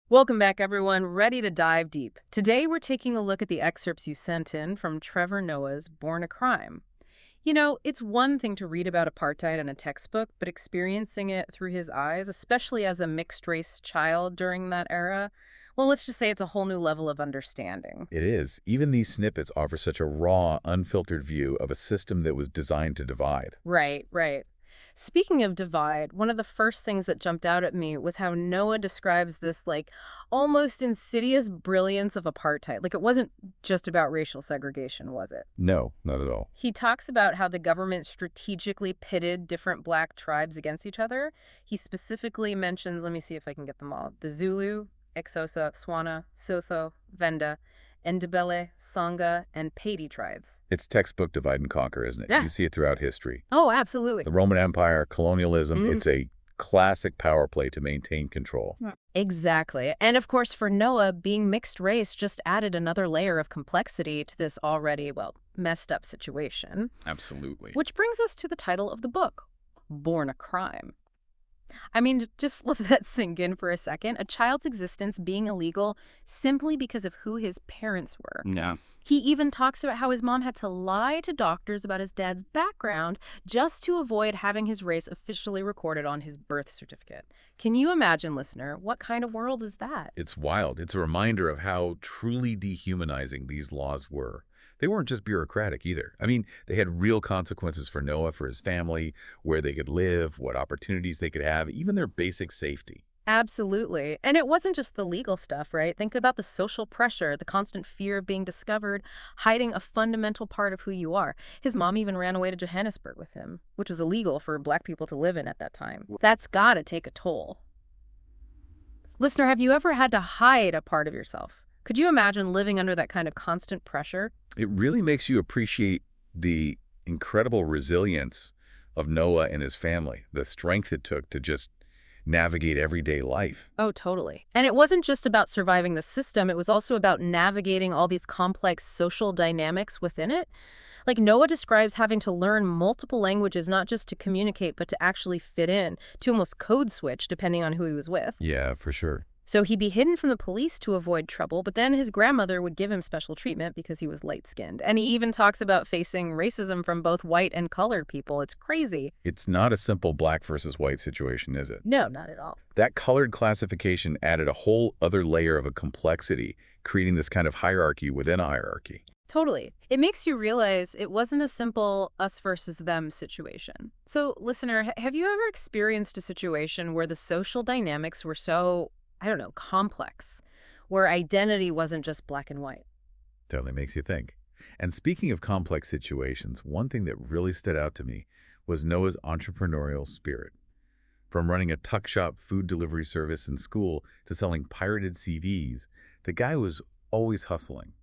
Welcome back, everyone. Ready to dive deep. Today, we're taking a look at the excerpts you sent in from Trevor Noah's Born a Crime. You know, it's one thing to read about apartheid in a textbook, but experiencing it through his eyes, especially as a mixed-race child during that era, well, let's just say it's a whole new level of understanding. It is. Even these snippets offer such a raw, unfiltered view of a system that was designed to divide. Right, right. Speaking of divide, one of the first things that jumped out at me was how Noah describes this, almost insidious brilliance of apartheid. Like, it wasn't just about racial segregation, was it? No, not at all. He talks about how the government strategically pitted different black tribes against each other. He specifically mentions, let me see if I can get them all, the Zulu, Xhosa, Swana, Sotho, Venda, Ndebele, Sangha, and Pedi tribes. It's textbook divide and conquer, isn't it? Yeah. You see it throughout history. Oh, absolutely. The Roman Empire, colonialism, Mhm. it's a classic power play to maintain control. Exactly. And of course, for Noah, being mixed race just added another layer of complexity to this already, messed up situation. Absolutely. Which brings us to the title of the book, Born a Crime. I mean, just let that sink in for a second. A child's existence being illegal simply because of who his parents were. Yeah. He even talks about how his mom had to lie to doctors about his dad's background just to avoid having his race officially recorded on his birth certificate. Can you imagine, listener, what kind of world is that? It's wild. It's a reminder of how truly dehumanizing these laws were. They weren't just bureaucratic either. I mean, they had real consequences for Noah, for his family, where they could live, what opportunities they could have, even their basic safety. Absolutely. And it wasn't just the legal stuff, right? Think about the social pressure, the constant fear of being discovered, hiding a fundamental part of who you are. His mom even ran away to Johannesburg with him, which was illegal for black people to live in at that time. That's gotta take a toll. Listener, have you ever had to hide a part of yourself? Could you imagine living under that kind of constant pressure? It really makes you appreciate the incredible resilience of Noah and his family, the strength it took to just navigate everyday life. Oh, totally. And it wasn't just about surviving the system, it was also about navigating all these complex social dynamics within it. Like Noah describes having to learn multiple languages, not just to communicate, but to actually fit in, to almost code switch depending on who he was with. Yeah, for sure. So he'd be hidden from the police to avoid trouble, but then his grandmother would give him special treatment because he was light-skinned. And he even talks about facing racism from both white and colored people. It's crazy. It's not a simple black versus white situation, is it? No, not at all. That colored classification added a whole other layer of a complexity, creating this kind of hierarchy within a hierarchy. Totally. It makes you realize it wasn't a simple us versus them situation. So, listener, have you ever experienced a situation where the social dynamics were so, I don't know, complex, where identity wasn't just black and white? Totally makes you think. And speaking of complex situations, one thing that really stood out to me was Noah's entrepreneurial spirit. From running a tuck shop food delivery service in school to selling pirated CVs, the guy was always hustling,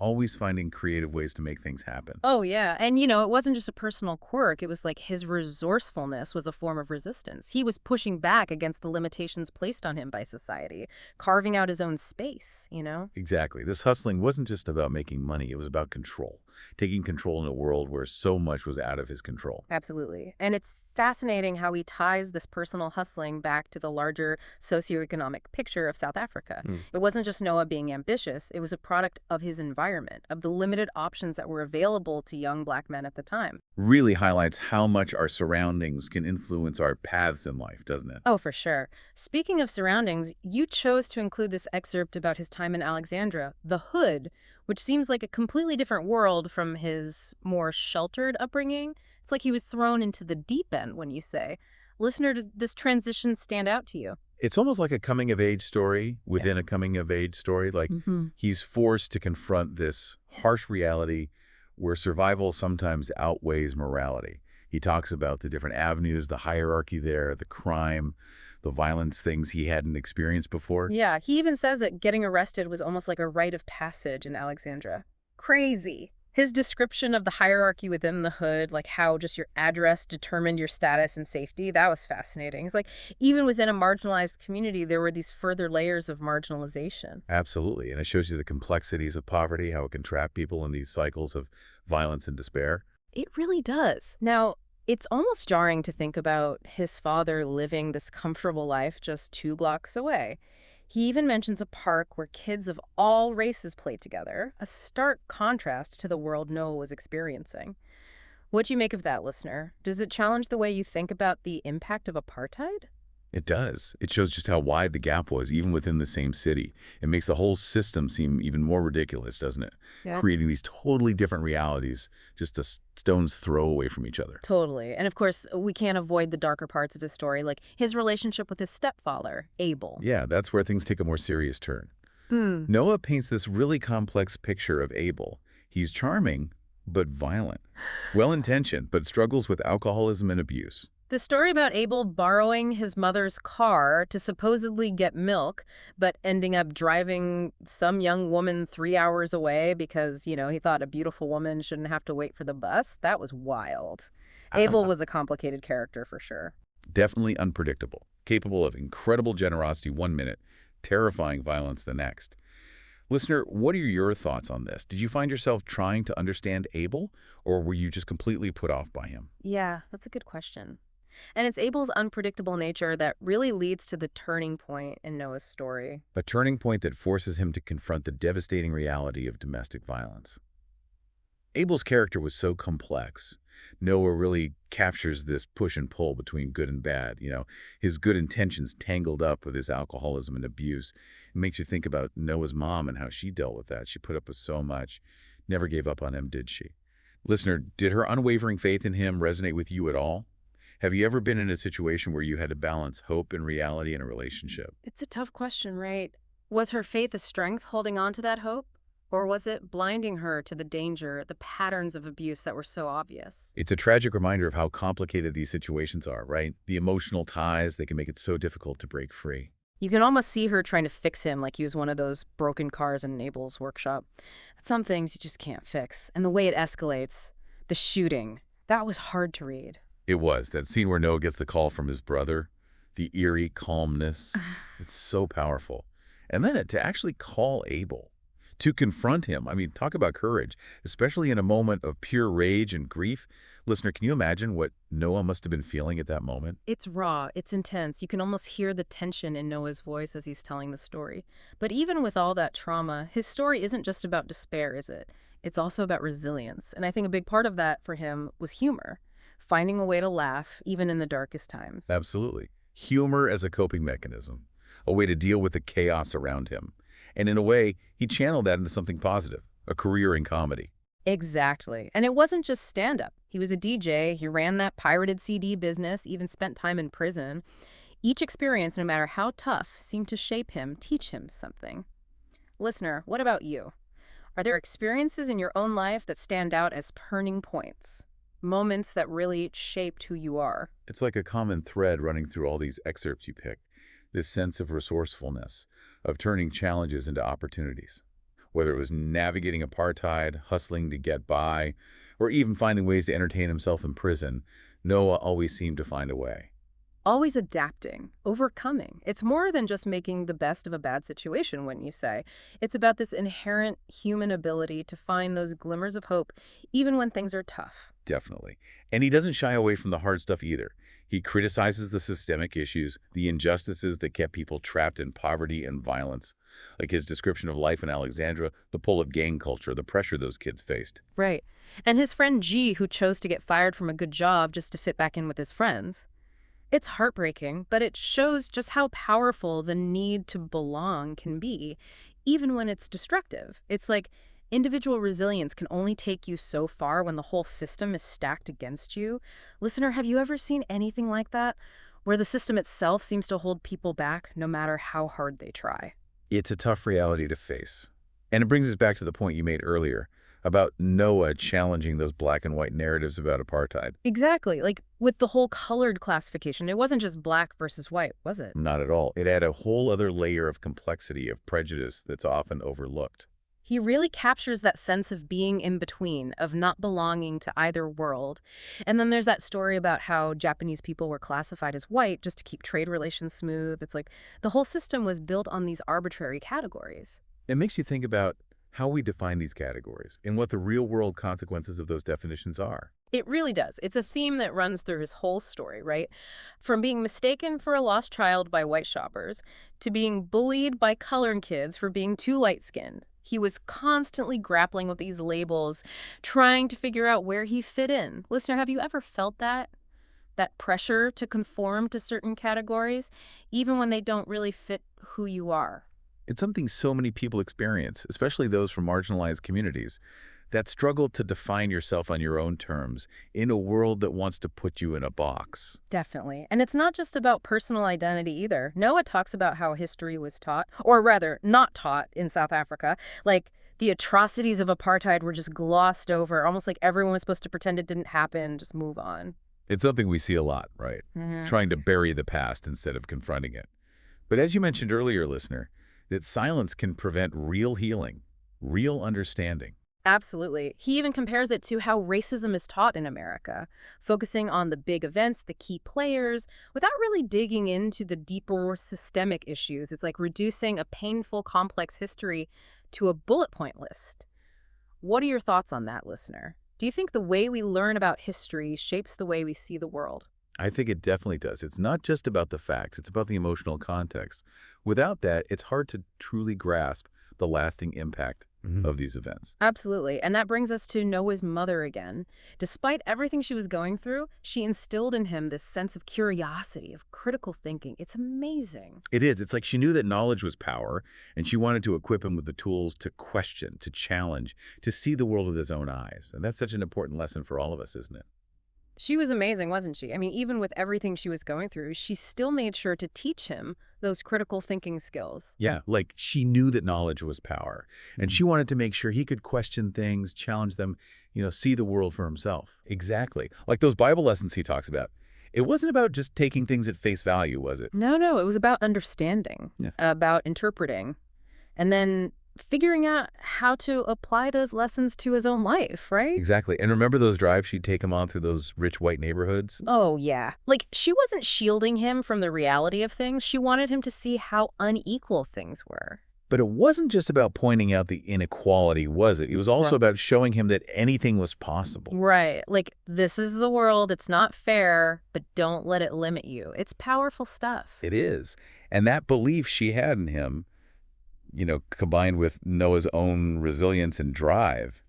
always finding creative ways to make things happen. Oh, yeah. And, it wasn't just a personal quirk. It was like his resourcefulness was a form of resistance. He was pushing back against the limitations placed on him by society, carving out his own space. Exactly. This hustling wasn't just about making money. It was about control, taking control in a world where so much was out of his control. Absolutely. And it's fascinating how he ties this personal hustling back to the larger socioeconomic picture of South Africa. It wasn't just Noah being ambitious. It was a product of his environment, of the limited options that were available to young black men at the time. Really highlights how much our surroundings can influence our paths in life, doesn't it? Oh, for sure. Speaking of surroundings, you chose to include this excerpt about his time in Alexandria, the Hood, which seems like a completely different world from his more sheltered upbringing. It's like he was thrown into the deep end, when you say. Listener, did this transition stand out to you? It's almost like a coming-of-age story within a coming-of-age story. Like he's forced to confront this harsh reality where survival sometimes outweighs morality. He talks about the different avenues, the hierarchy there, the crime, the violence, things he hadn't experienced before. Yeah, he even says that getting arrested was almost like a rite of passage in Alexandria. Crazy. His description of the hierarchy within the Hood, like how just your address determined your status and safety, that was fascinating. It's like even within a marginalized community, there were these further layers of marginalization. Absolutely. And it shows you the complexities of poverty, how it can trap people in these cycles of violence and despair. It really does. Now, it's almost jarring to think about his father living this comfortable life just 2 blocks away. He even mentions a park where kids of all races played together, a stark contrast to the world Noah was experiencing. What do you make of that, listener? Does it challenge the way you think about the impact of apartheid? It does. It shows just how wide the gap was, even within the same city. It makes the whole system seem even more ridiculous, doesn't it? Yeah. Creating these totally different realities just a stone's throw away from each other. Totally. And of course, we can't avoid the darker parts of his story, like his relationship with his stepfather, Abel. Yeah, that's where things take a more serious turn. Hmm. Noah paints this really complex picture of Abel. He's charming, but violent. Well-intentioned, but struggles with alcoholism and abuse. The story about Abel borrowing his mother's car to supposedly get milk, but ending up driving some young woman 3 hours away because, he thought a beautiful woman shouldn't have to wait for the bus, that was wild. Abel was a complicated character for sure. Definitely unpredictable. Capable of incredible generosity one minute, terrifying violence the next. Listener, what are your thoughts on this? Did you find yourself trying to understand Abel, or were you just completely put off by him? Yeah, that's a good question. And it's Abel's unpredictable nature that really leads to the turning point in Noah's story. A turning point that forces him to confront the devastating reality of domestic violence. Abel's character was so complex. Noah really captures this push and pull between good and bad. His good intentions tangled up with his alcoholism and abuse. It makes you think about Noah's mom and how she dealt with that. She put up with so much, never gave up on him, did she? Listener, did her unwavering faith in him resonate with you at all? Have you ever been in a situation where you had to balance hope and reality in a relationship? It's a tough question, right? Was her faith a strength holding on to that hope? Or was it blinding her to the danger, the patterns of abuse that were so obvious? It's a tragic reminder of how complicated these situations are, right? The emotional ties, they can make it so difficult to break free. You can almost see her trying to fix him like he was one of those broken cars in Abel's workshop. But some things you just can't fix. And the way it escalates, the shooting, that was hard to read. It was. That scene where Noah gets the call from his brother, the eerie calmness, it's so powerful. And then to actually call Abel, to confront him, I mean, talk about courage, especially in a moment of pure rage and grief. Listener, can you imagine what Noah must have been feeling at that moment? It's raw, it's intense. You can almost hear the tension in Noah's voice as he's telling the story. But even with all that trauma, his story isn't just about despair, is it? It's also about resilience. And I think a big part of that for him was humor, finding a way to laugh even in the darkest times. Absolutely. Humor as a coping mechanism, a way to deal with the chaos around him. And in a way, he channeled that into something positive, a career in comedy. Exactly. And it wasn't just stand-up. He was a DJ, he ran that pirated CD business, even spent time in prison. Each experience, no matter how tough, seemed to shape him, teach him something. Listener, what about you? Are there experiences in your own life that stand out as turning points? Moments that really shaped who you are? It's like a common thread running through all these excerpts you picked, this sense of resourcefulness, of turning challenges into opportunities. Whether it was navigating apartheid, hustling to get by, or even finding ways to entertain himself in prison, Noah always seemed to find a way. Always adapting, overcoming. It's more than just making the best of a bad situation, wouldn't you say? It's about this inherent human ability to find those glimmers of hope, even when things are tough. Definitely. And he doesn't shy away from the hard stuff either. He criticizes the systemic issues, the injustices that kept people trapped in poverty and violence, like his description of life in Alexandria, the pull of gang culture, the pressure those kids faced. Right. And his friend G, who chose to get fired from a good job just to fit back in with his friends. It's heartbreaking, but it shows just how powerful the need to belong can be, even when it's destructive. It's like individual resilience can only take you so far when the whole system is stacked against you. Listener, have you ever seen anything like that, where the system itself seems to hold people back no matter how hard they try? It's a tough reality to face. And it brings us back to the point you made earlier about Noah challenging those black and white narratives about apartheid. Exactly. Like with the whole colored classification, it wasn't just black versus white, was it? Not at all. It had a whole other layer of complexity, of prejudice that's often overlooked. He really captures that sense of being in between, of not belonging to either world. And then there's that story about how Japanese people were classified as white just to keep trade relations smooth. It's like the whole system was built on these arbitrary categories. It makes you think about how we define these categories and what the real-world consequences of those definitions are. It really does. It's a theme that runs through his whole story, right? From being mistaken for a lost child by white shoppers to being bullied by colored kids for being too light-skinned. He was constantly grappling with these labels, trying to figure out where he fit in. Listener, have you ever felt that? That pressure to conform to certain categories, even when they don't really fit who you are? It's something so many people experience, especially those from marginalized communities, that struggle to define yourself on your own terms in a world that wants to put you in a box. Definitely. And it's not just about personal identity either. Noah talks about how history was taught, or rather, not taught in South Africa. Like, the atrocities of apartheid were just glossed over, almost like everyone was supposed to pretend it didn't happen, just move on. It's something we see a lot, right? Hmm. Trying to bury the past instead of confronting it. But as you mentioned earlier, listener, that silence can prevent real healing, real understanding. Absolutely. He even compares it to how racism is taught in America, focusing on the big events, the key players, without really digging into the deeper systemic issues. It's like reducing a painful, complex history to a bullet point list. What are your thoughts on that, listener? Do you think the way we learn about history shapes the way we see the world? I think it definitely does. It's not just about the facts, it's about the emotional context. Without that, it's hard to truly grasp the lasting impact of these events. Absolutely. And that brings us to Noah's mother again. Despite everything she was going through, she instilled in him this sense of curiosity, of critical thinking. It's amazing. It is. It's like she knew that knowledge was power, and she wanted to equip him with the tools to question, to challenge, to see the world with his own eyes. And that's such an important lesson for all of us, isn't it? She was amazing, wasn't she? I mean, even with everything she was going through, she still made sure to teach him those critical thinking skills. Yeah, like she knew that knowledge was power, and she wanted to make sure he could question things, challenge them, see the world for himself. Exactly. Like those Bible lessons he talks about. It wasn't about just taking things at face value, was it? No, no, it was about understanding, Yeah. about interpreting, and then figuring out how to apply those lessons to his own life, right? Exactly. And remember those drives she'd take him on through those rich white neighborhoods? Oh, yeah. Like, she wasn't shielding him from the reality of things. She wanted him to see how unequal things were. But it wasn't just about pointing out the inequality, was it? It was also about showing him that anything was possible. Right. Like, this is the world. It's not fair, but don't let it limit you. It's powerful stuff. It is. And that belief she had in him, combined with Noah's own resilience and drive,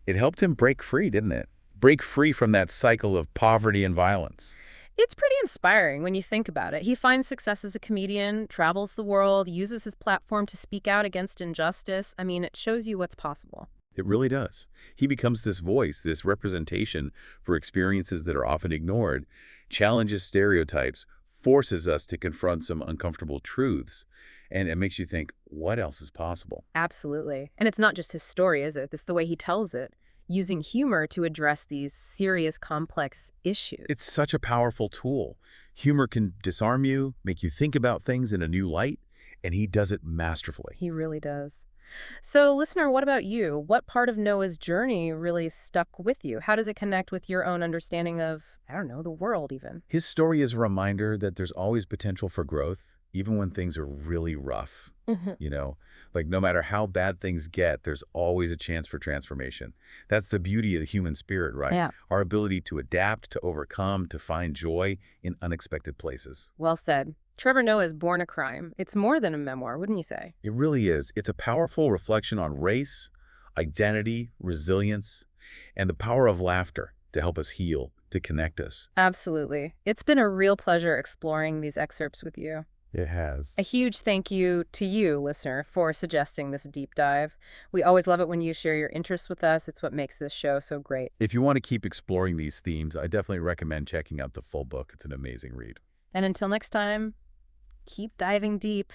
it helped him break free, didn't it? Break free from that cycle of poverty and violence. It's pretty inspiring when you think about it. He finds success as a comedian, travels the world, uses his platform to speak out against injustice. I mean, it shows you what's possible. It really does. He becomes this voice, this representation for experiences that are often ignored, challenges stereotypes, forces us to confront some uncomfortable truths, and it makes you think, what else is possible? Absolutely. And it's not just his story, is it? It's the way he tells it, using humor to address these serious, complex issues. It's such a powerful tool. Humor can disarm you, make you think about things in a new light, and he does it masterfully. He really does. So, listener, what about you? What part of Noah's journey really stuck with you? How does it connect with your own understanding of, I don't know, the world even? His story is a reminder that there's always potential for growth, even when things are really rough. Mhm. Like no matter how bad things get, there's always a chance for transformation. That's the beauty of the human spirit, right? Yeah. Our ability to adapt, to overcome, to find joy in unexpected places. Well said. Trevor Noah is Born a Crime. It's more than a memoir, wouldn't you say? It really is. It's a powerful reflection on race, identity, resilience, and the power of laughter to help us heal, to connect us. Absolutely. It's been a real pleasure exploring these excerpts with you. It has. A huge thank you to you, listener, for suggesting this deep dive. We always love it when you share your interests with us. It's what makes this show so great. If you want to keep exploring these themes, I definitely recommend checking out the full book. It's an amazing read. And until next time, keep diving deep.